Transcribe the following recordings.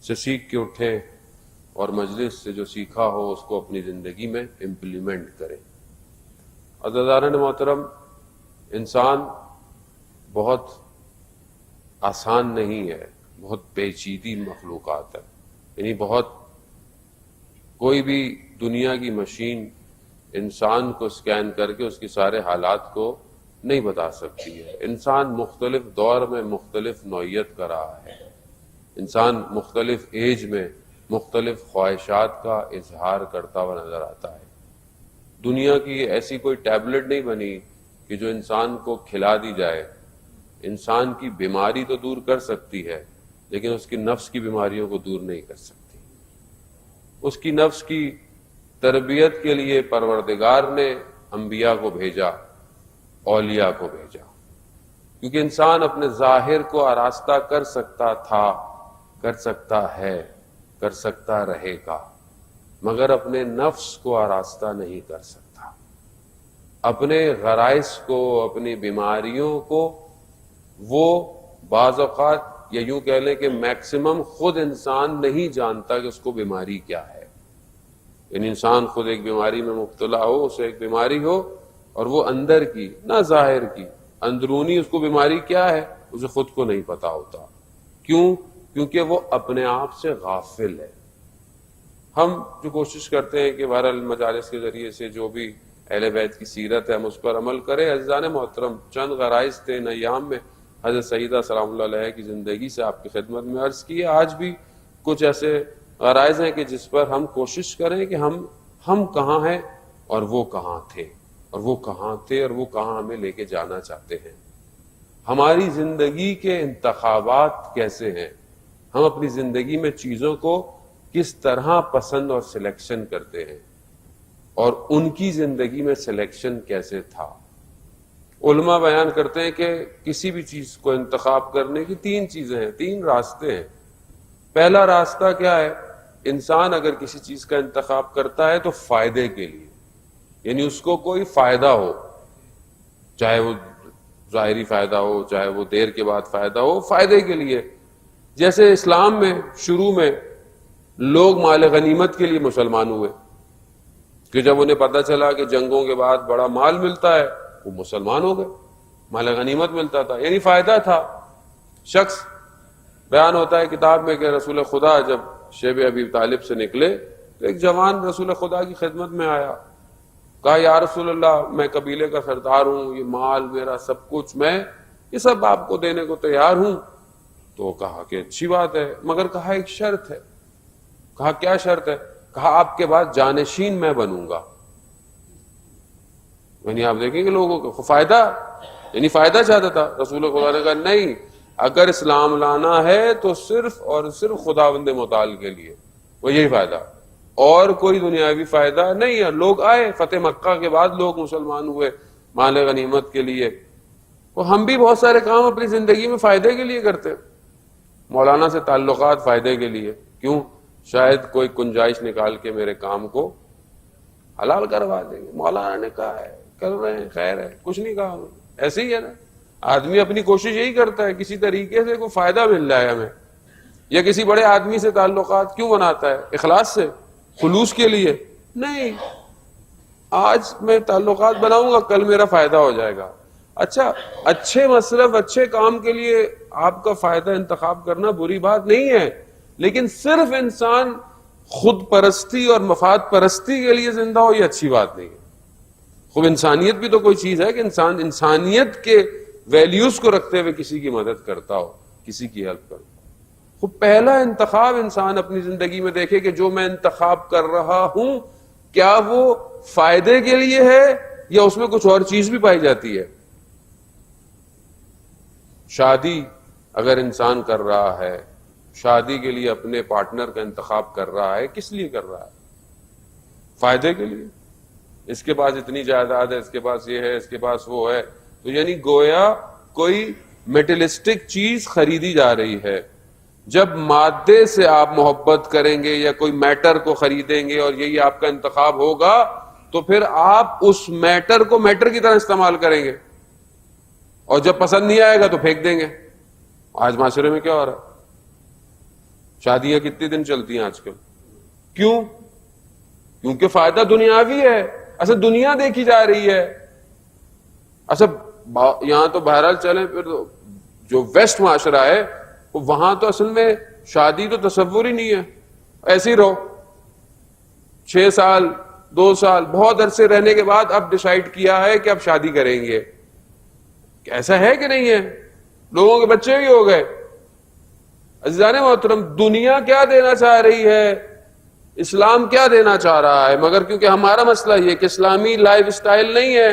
سے سیکھ کے اٹھیں اور مجلس سے جو سیکھا ہو اس کو اپنی زندگی میں امپلیمنٹ کریں۔ عزیزان محترم، انسان بہت آسان نہیں ہے، بہت پیچیدی مخلوقات ہے، یعنی بہت کوئی بھی دنیا کی مشین انسان کو سکین کر کے اس کی سارے حالات کو نہیں بتا سکتی ہے۔ انسان مختلف دور میں مختلف نوعیت کا رہا ہے، انسان مختلف ایج میں مختلف خواہشات کا اظہار کرتا ہوا نظر آتا ہے۔ دنیا کی ایسی کوئی ٹیبلٹ نہیں بنی کہ جو انسان کو کھلا دی جائے۔ انسان کی بیماری تو دور کر سکتی ہے لیکن اس کی نفس کی بیماریوں کو دور نہیں کر سکتی۔ اس کی نفس کی تربیت کے لیے پروردگار نے انبیاء کو بھیجا، اولیاء کو بھیجا، کیونکہ انسان اپنے ظاہر کو آراستہ کر سکتا تھا، کر سکتا ہے، کر سکتا رہے گا، مگر اپنے نفس کو آراستہ نہیں کر سکتا۔ اپنے غرائز کو، اپنی بیماریوں کو وہ بعض اوقات یا یوں کہہ لیں کہ میکسیمم خود انسان نہیں جانتا کہ اس کو بیماری کیا ہے۔ یعنی انسان خود ایک بیماری میں مبتلا ہو، اسے ایک بیماری ہو اور وہ اندر کی نہ ظاہر کی، اندرونی اس کو بیماری کیا ہے اسے خود کو نہیں پتا ہوتا۔ کیوں؟ کیونکہ وہ اپنے آپ سے غافل ہے۔ ہم جو کوشش کرتے ہیں کہ بہرحال مجالس کے ذریعے سے جو بھی اہل بیت کی سیرت ہے ہم اس پر عمل کریں۔ عزیزان محترم، چند غرائز تھے ان ایام میں حضرت سیدہ سلام اللہ علیہ کی زندگی سے آپ کی خدمت میں عرض کی ہے۔ آج بھی کچھ ایسے غرائز ہیں کہ جس پر ہم کوشش کریں کہ ہم کہاں ہیں اور وہ کہاں تھے، اور وہ کہاں تھے اور وہ کہاں ہمیں لے کے جانا چاہتے ہیں۔ ہماری زندگی کے انتخابات کیسے ہیں، ہم اپنی زندگی میں چیزوں کو کس طرح پسند اور سلیکشن کرتے ہیں، اور ان کی زندگی میں سلیکشن کیسے تھا۔ علماء بیان کرتے ہیں کہ کسی بھی چیز کو انتخاب کرنے کی تین چیزیں ہیں، تین راستے ہیں۔ پہلا راستہ کیا ہے؟ انسان اگر کسی چیز کا انتخاب کرتا ہے تو فائدے کے لیے، یعنی اس کو کوئی فائدہ ہو، چاہے وہ ظاہری فائدہ ہو، چاہے وہ دیر کے بعد فائدہ ہو، فائدے کے لیے۔ جیسے اسلام میں شروع میں لوگ مال غنیمت کے لیے مسلمان ہوئے، کہ جب انہیں پتہ چلا کہ جنگوں کے بعد بڑا مال ملتا ہے وہ مسلمان ہو گئے، مال غنیمت ملتا تھا، یعنی فائدہ تھا۔ شخص بیان ہوتا ہے کتاب میں کہ رسول خدا جب شیب ابی طالب سے نکلے تو ایک جوان رسول خدا کی خدمت میں آیا، کہا یا رسول اللہ میں قبیلے کا سردار ہوں، یہ مال میرا سب کچھ، میں یہ سب آپ کو دینے کو تیار ہوں۔ تو کہا کہ اچھی بات ہے، مگر کہا ایک شرط ہے۔ کہا کیا شرط ہے؟ کہا آپ کے بعد جانشین میں بنوں گا۔ یعنی آپ دیکھیں کہ لوگوں کو فائدہ، یعنی فائدہ چاہتا تھا۔ رسول خدا نے کہا نہیں، اگر اسلام لانا ہے تو صرف اور صرف خداوند متعال کے لیے، وہ یہی فائدہ، اور کوئی دنیاوی فائدہ نہیں ہے۔ لوگ آئے، فتح مکہ کے بعد لوگ مسلمان ہوئے مال غنیمت کے لیے۔ وہ ہم بھی بہت سارے کام اپنی زندگی میں فائدے کے لیے کرتے ہیں۔ مولانا سے تعلقات فائدے کے لیے، کیوں؟ شاید کوئی گنجائش نکال کے میرے کام کو حلال کروا دیں گے، مولانا نے کہا ہے، کر رہے ہیں، خیر ہے، کچھ نہیں کہا انہوں نے۔ ایسے ہی ہے نا، آدمی اپنی کوشش یہی کرتا ہے کسی طریقے سے کوئی فائدہ مل جائے ہمیں، یا کسی بڑے آدمی سے تعلقات کیوں بناتا ہے؟ اخلاص سے، خلوص کے لیے نہیں۔ آج میں تعلقات بناؤں گا، کل میرا فائدہ ہو جائے گا۔ اچھا، اچھے مصرف، اچھے کام کے لیے آپ کا فائدہ انتخاب کرنا بری بات نہیں ہے، لیکن صرف انسان خود پرستی اور مفاد پرستی کے لیے زندہ ہو، یہ اچھی بات نہیں ہے۔ خوب انسانیت بھی تو کوئی چیز ہے کہ انسان انسانیت کے ویلیوز کو رکھتے ہوئے کسی کی مدد کرتا ہو، کسی کی ہیلپ کرتا ہو۔ خوب پہلا انتخاب انسان اپنی زندگی میں دیکھے کہ جو میں انتخاب کر رہا ہوں کیا وہ فائدے کے لیے ہے یا اس میں کچھ اور چیز بھی پائی جاتی ہے۔ شادی اگر انسان کر رہا ہے، شادی کے لیے اپنے پارٹنر کا انتخاب کر رہا ہے، کس لیے کر رہا ہے؟ فائدے کے لیے۔ اس کے پاس اتنی جائیداد ہے، اس کے پاس یہ ہے، اس کے پاس وہ ہے، تو یعنی گویا کوئی میٹیلسٹک چیز خریدی جا رہی ہے۔ جب مادے سے آپ محبت کریں گے یا کوئی میٹر کو خریدیں گے اور یہی آپ کا انتخاب ہوگا تو پھر آپ اس میٹر کو میٹر کی طرح استعمال کریں گے، اور جب پسند نہیں آئے گا تو پھینک دیں گے۔ آج معاشرے میں کیا ہو رہا ہے؟ شادیاں کتنے دن چلتی ہیں آج کل؟ کیوں؟ کیونکہ فائدہ دنیاوی ہے، اصل دنیا دیکھی جا رہی ہے. اصل یہاں تو بہرحال چلیں، پھر جو ویسٹ معاشرہ ہے وہاں تو اصل میں شادی تو تصور ہی نہیں ہے. ایسے ہی رہو 6 سال 2 سال بہت عرصے رہنے کے بعد اب ڈیسائیڈ کیا ہے کہ اب شادی کریں گے. ایسا ہے کہ نہیں ہے؟ لوگوں کے بچے بھی ہو گئے. عزیزان محترم، دنیا کیا دینا چاہ رہی ہے، اسلام کیا دینا چاہ رہا ہے، مگر کیونکہ ہمارا مسئلہ یہ کہ اسلامی لائف سٹائل نہیں ہے.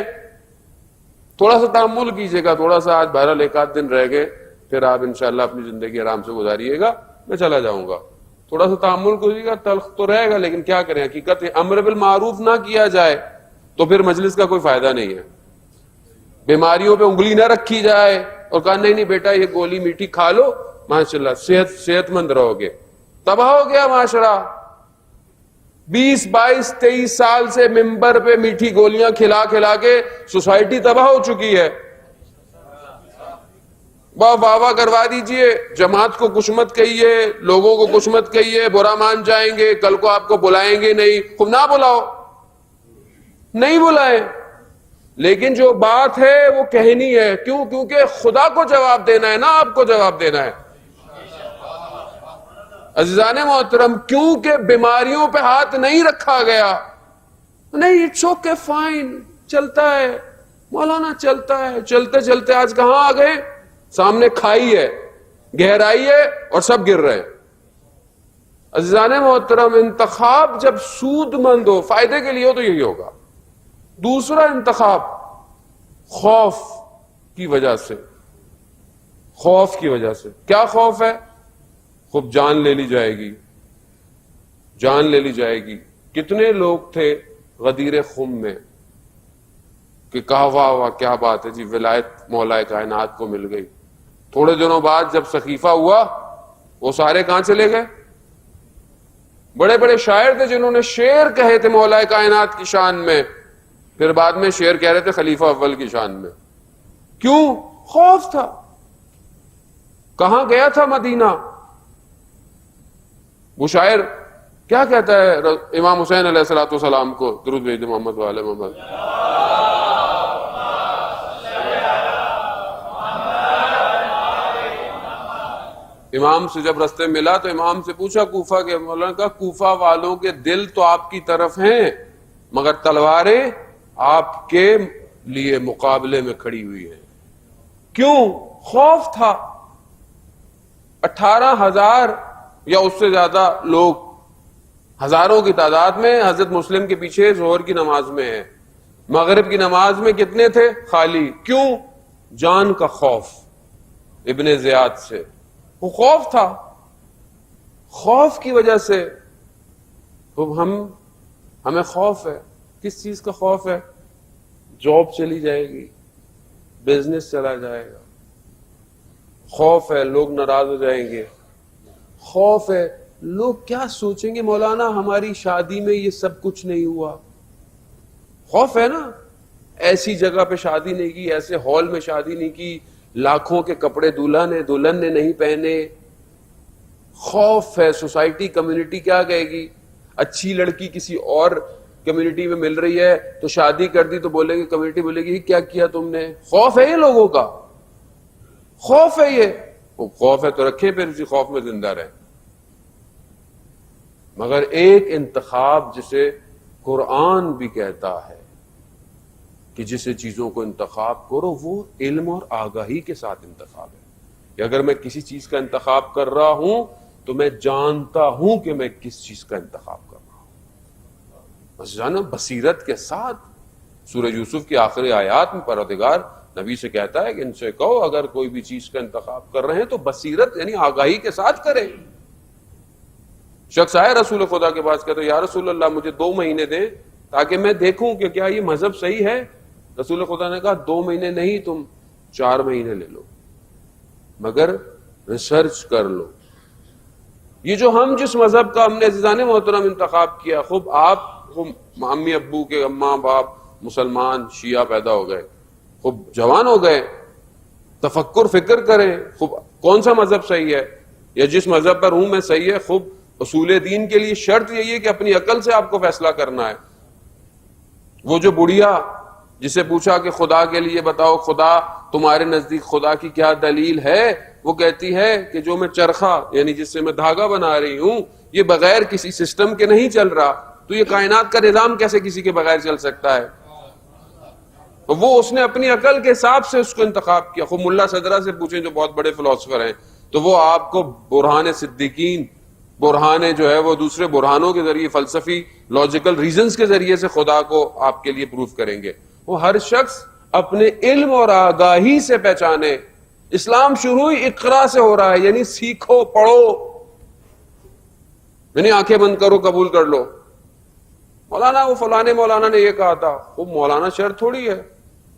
تھوڑا سا تحمل کیجیے گا، تھوڑا سا آج بہرحال 1 دن رہ گئے، پھر آپ انشاءاللہ اپنی زندگی آرام سے گزاریے گا، میں چلا جاؤں گا. تھوڑا سا تحمل کیجیے گا، تلخ تو رہے گا لیکن کیا کریں، حقیقت ہے امر بالمعروف نہ کیا جائے تو پھر مجلس کا کوئی فائدہ نہیں ہے. بیماریوں پہ انگلی نہ رکھی جائے اور کہا نہیں نہیں بیٹا یہ گولی میٹھی کھا لو ماشاءاللہ صحت مند رہو گے. تباہ ہو گیا معاشرہ. 20 22 23 سال سے ممبر پہ میٹھی گولیاں کھلا کھلا کے سوسائٹی تباہ ہو چکی ہے. واہ واہ واہ کروا دیجئے، جماعت کو کچھ مت کہیے، لوگوں کو کچھ مت کہیے، برا مان جائیں گے، کل کو آپ کو بلائیں گے نہیں. خود نہ بلاؤ، نہیں بلائیں، لیکن جو بات ہے وہ کہنی ہے. کیوں؟ کیونکہ خدا کو جواب دینا ہے، نہ آپ کو جواب دینا ہے. عزیزان محترم، کیونکہ بیماریوں پہ ہاتھ نہیں رکھا گیا. نہیں اٹس اوکے فائن، چلتا ہے مولانا، چلتا ہے. چلتے چلتے آج کہاں آ گئے؟ سامنے کھائی ہے، گہرائی ہے اور سب گر رہے ہیں. عزیزان محترم، انتخاب جب سود مند ہو، فائدے کے لیے ہو تو یہی ہوگا. دوسرا انتخاب خوف کی وجہ سے. خوف کی وجہ سے کیا خوف ہے؟ خوب جان لے لی جائے گی، جان لے لی جائے گی. کتنے لوگ تھے غدیر خم میں کہ کہا واہ واہ کیا بات ہے جی، ولایت مولا کائنات کو مل گئی. تھوڑے دنوں بعد جب سقیفہ ہوا وہ سارے کہاں چلے گئے؟ بڑے بڑے شاعر تھے جنہوں نے شعر کہے تھے مولا کائنات کی شان میں، پھر بعد میں شعر کہہ رہے تھے خلیفہ اول کی شان میں. کیوں؟ خوف تھا. کہاں گیا تھا؟ مدینہ. وہ شاعر کیا کہتا ہے امام حسین علیہ الصلوۃ والسلام کو؟ درود بھیج محمد وعلی محمد. امام سے جب رستے ملا تو امام سے پوچھا کوفہ کے، مولانا کہا کوفہ والوں کے دل تو آپ کی طرف ہیں مگر تلواریں آپ کے لیے مقابلے میں کھڑی ہوئی ہیں. کیوں؟ خوف تھا. 18,000 یا اس سے زیادہ لوگ ہزاروں کی تعداد میں حضرت مسلم کے پیچھے ظہر کی نماز میں ہیں. مغرب کی نماز میں کتنے تھے؟ خالی. کیوں؟ جان کا خوف ابن زیاد سے. وہ خوف تھا. خوف کی وجہ سے تو ہمیں خوف ہے. کس چیز کا خوف ہے؟ جاب چلی جائے گی، بزنس چلا جائے گا. خوف ہے لوگ ناراض ہو جائیں گے. خوف ہے لوگ کیا سوچیں گے، مولانا ہماری شادی میں یہ سب کچھ نہیں ہوا. خوف ہے نا، ایسی جگہ پہ شادی نہیں کی، ایسے ہال میں شادی نہیں کی، لاکھوں کے کپڑے دلہن نے نہیں پہنے. خوف ہے سوسائٹی کمیونٹی کیا کہے گی. اچھی لڑکی کسی اور کمیونٹی میں مل رہی ہے تو شادی کر دی تو بولیں گے، کمیونٹی بولے گی کیا کیا تم نے. خوف ہے یہ لوگوں کا، خوف ہے یہ. وہ خوف ہے تو رکھیں، پھر اسی خوف میں زندہ رہیں. مگر ایک انتخاب جسے قرآن بھی کہتا ہے کہ جسے چیزوں کو انتخاب کرو، وہ علم اور آگاہی کے ساتھ انتخاب ہے. کہ اگر میں کسی چیز کا انتخاب کر رہا ہوں تو میں جانتا ہوں کہ میں کس چیز کا انتخاب کر رہا ہوں. بس جانا بصیرت کے ساتھ. سورہ یوسف کی آخری آیات میں پروردگار نبی سے کہتا ہے کہ ان سے کہو اگر کوئی بھی چیز کا انتخاب کر رہے ہیں تو بصیرت یعنی آگاہی کے ساتھ کریں. شخص آئے رسول خدا کے پاس، کہتے یا رسول اللہ مجھے 2 مہینے دیں تاکہ میں دیکھوں کہ کیا یہ مذہب صحیح ہے. رسول خدا نے کہا 2 مہینے نہیں، تم 4 مہینے لے لو، مگر ریسرچ کر لو. یہ جو جس مذہب کا ہم نے عزیزان محترم انتخاب کیا، خوب آپ امی ابو کے اماں باپ مسلمان شیعہ پیدا ہو گئے، خوب جوان ہو گئے، تفکر فکر کریں خوب کون سا مذہب صحیح ہے. یا جس مذہب پر ہوں میں صحیح ہے. خوب اصول دین کے لیے شرط یہی ہے کہ اپنی عقل سے آپ کو فیصلہ کرنا ہے. وہ جو بڑھیا جسے پوچھا کہ خدا کے لیے بتاؤ، خدا تمہارے نزدیک خدا کی کیا دلیل ہے، وہ کہتی ہے کہ جو میں چرخہ یعنی جس سے میں دھاگا بنا رہی ہوں یہ بغیر کسی سسٹم کے نہیں چل رہا، تو یہ کائنات کا نظام کیسے کسی کے بغیر چل سکتا ہے؟ وہ اس نے اپنی عقل کے حساب سے اس کو انتخاب کیا. خوب ملا صدرہ سے پوچھیں جو بہت بڑے فلاسفر ہیں، تو وہ آپ کو برہان صدیقین، برہان جو ہے وہ دوسرے برہانوں کے ذریعے، فلسفی لاجیکل ریزنز کے ذریعے سے خدا کو آپ کے لیے پروف کریں گے. وہ ہر شخص اپنے علم اور آگاہی سے پہچانے. اسلام شروع ہی اقرا سے ہو رہا ہے، یعنی سیکھو، پڑھو، یعنی آنکھیں بند کرو قبول کر لو. مولانا وہ فلانے مولانا نے یہ کہا تھا، وہ مولانا شرط تھوڑی ہے،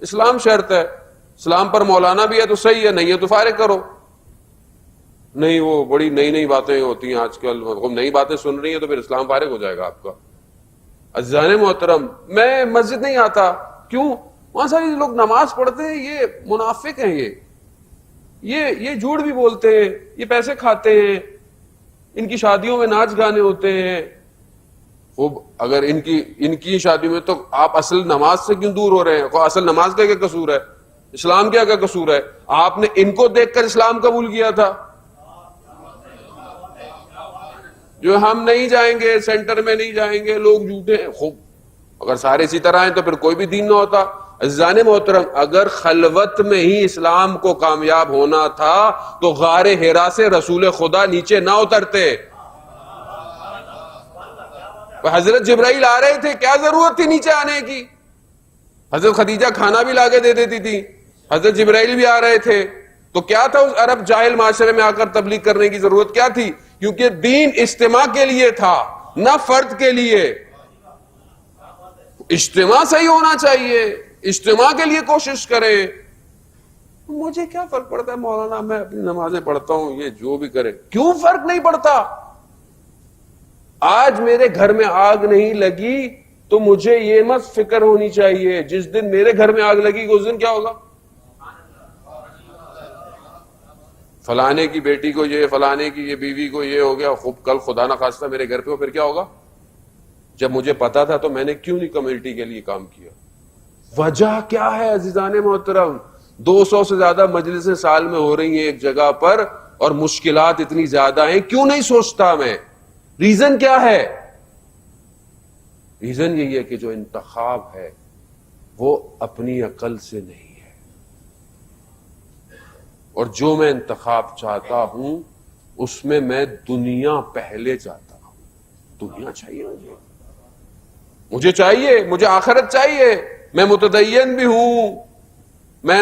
اسلام شرط ہے. اسلام پر مولانا بھی ہے تو صحیح ہے، نہیں ہے تو فارغ کرو. نہیں وہ بڑی نئی نئی باتیں ہوتی ہیں آج کل، نئی باتیں سن رہی ہیں تو پھر اسلام فارغ ہو جائے گا آپ کا. عزیزان محترم، میں مسجد نہیں آتا، کیوں؟ وہاں سارے لوگ نماز پڑھتے ہیں، یہ منافق ہیں، یہ جھوٹ بھی بولتے ہیں، یہ پیسے کھاتے ہیں، ان کی شادیوں میں ناچ گانے ہوتے ہیں. خوب اگر ان کی شادی میں، تو آپ اصل نماز سے کیوں دور ہو رہے ہیں؟ اصل نماز کا کیا قصور ہے؟ اسلام کیا قصور ہے؟ آپ نے ان کو دیکھ کر اسلام قبول کیا تھا. جو ہم نہیں جائیں گے، سینٹر میں نہیں جائیں گے، لوگ جھوٹے ہیں. خوب اگر سارے اسی طرح ہیں تو پھر کوئی بھی دین نہ ہوتا. عزیزان محترم، اگر خلوت میں ہی اسلام کو کامیاب ہونا تھا تو غار حرا سے رسول خدا نیچے نہ اترتے. حضرت جبرائیل آ رہے تھے، کیا ضرورت تھی نیچے آنے کی؟ حضرت خدیجہ کھانا بھی لا کے دے دیتی تھی، حضرت جبرائیل بھی آ رہے تھے، تو کیا تھا اس عرب جاہل معاشرے میں آ کر تبلیغ کرنے کی ضرورت کیا تھی؟ کیونکہ دین اجتماع کے لیے تھا، نہ فرد کے لیے. اجتماع صحیح ہونا چاہیے، اجتماع کے لیے کوشش کریں. مجھے کیا فرق پڑتا ہے مولانا، میں اپنی نمازیں پڑھتا ہوں، یہ جو بھی کرے. کیوں فرق نہیں پڑتا؟ آج میرے گھر میں آگ نہیں لگی تو مجھے یہ مت فکر ہونی چاہیے جس دن میرے گھر میں آگ لگی اس دن کیا ہوگا. فلانے کی بیٹی کو یہ، فلانے کی یہ بیوی کو یہ ہو گیا، خوب کل خدا نہ خواستہ میرے گھر پہ ہو، پھر کیا ہوگا؟ جب مجھے پتا تھا تو میں نے کیوں نہیں کمیونٹی کے لیے کام کیا؟ وجہ کیا ہے عزیزان محترم؟ 200 سے زیادہ مجلسیں سال میں ہو رہی ہیں ایک جگہ پر، اور مشکلات اتنی زیادہ ہیں، کیوں نہیں سوچتا میں؟ ریزن کیا ہے؟ ریزن یہی ہے کہ جو انتخاب ہے وہ اپنی عقل سے نہیں ہے، اور جو میں انتخاب چاہتا ہوں اس میں میں دنیا پہلے چاہتا ہوں. دنیا چاہیے مجھے چاہیے، مجھے آخرت چاہیے. میں متدین بھی ہوں، میں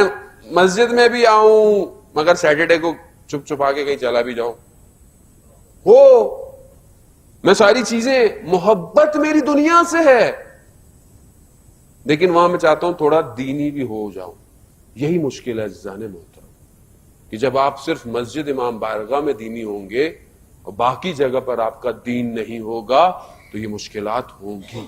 مسجد میں بھی آؤں، مگر سیٹرڈے کو چھپ چھپا کے کہیں چلا بھی جاؤں. میں ساری چیزیں، محبت میری دنیا سے ہے، لیکن وہاں میں چاہتا ہوں تھوڑا دینی بھی ہو جاؤں. یہی مشکل ہے عزیزان محترم، کہ جب آپ صرف مسجد امام بارگاہ میں دینی ہوں گے اور باقی جگہ پر آپ کا دین نہیں ہوگا تو یہ مشکلات ہوں گی.